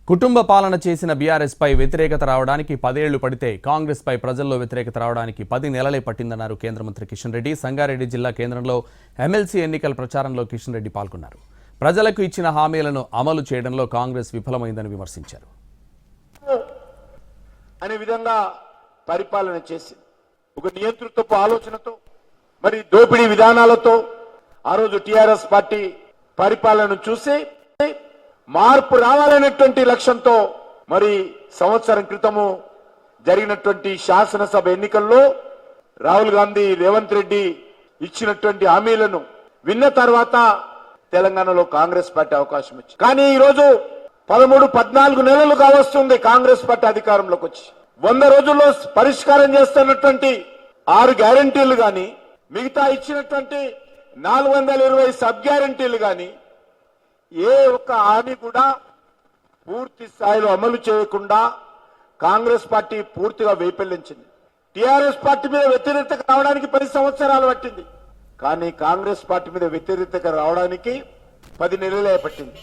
కుటుంబ పాలన చేసిన బీఆర్ఎస్ పై వ్యతిరేకత రావడానికి 10 ఏళ్లు పడితే కాంగ్రెస్ పై ప్రజల్లో వ్యతిరేకత రావడానికి 10 నెలలే పట్టిందన్నారు కేంద్ర మంత్రి కిషన్ రెడ్డి. సంగారెడ్డి జిల్లా కేంద్రంలో ఎమ్మెల్సీ ఎన్నికల ప్రచారంలో కిషన్ రెడ్డి పాల్గొన్నారు. ప్రజలకు ఇచ్చిన హామీలను అమలు చేయడంలో కాంగ్రెస్ విఫలమైందని విమర్శించారు. అనే విధంగా పరిపాలన చేసి ఒక నియంతృత్వపు ఆలోచనతో మరి దోపిడీ విధానాలతో ఆ రోజు టిఆర్ఎస్ పార్టీ పరిపాలనను చూసి మార్పు రావాలనేటువంటి లక్ష్యంతో మరి సంవత్సరం క్రితము జరిగినటువంటి శాసనసభ ఎన్నికల్లో రాహుల్ గాంధీ రేవంత్ రెడ్డి ఇచ్చినటువంటి హామీలను విన్న తర్వాత తెలంగాణలో కాంగ్రెస్ పార్టీ అవకాశం ఇచ్చింది. కానీ ఈరోజు 13-14 నెలలు కావస్తుంది కాంగ్రెస్ పార్టీ అధికారంలోకి వచ్చి 100 రోజుల్లో పరిష్కారం చేస్తున్నటువంటి 6 గ్యారంటీలు గాని మిగతా ఇచ్చినటువంటి 420 సబ్ గ్యారంటీలు గాని ఏ ఒక్క హామీ కూడా పూర్తి స్థాయిలో అమలు చేయకుండా కాంగ్రెస్ పార్టీ పూర్తిగా వైఫల్యించింది. టిఆర్ఎస్ పార్టీ మీద వ్యతిరేకత రావడానికి 10 సంవత్సరాలు పట్టింది. కానీ కాంగ్రెస్ పార్టీ మీద వ్యతిరేకత రావడానికి 10 నెలలే పట్టింది.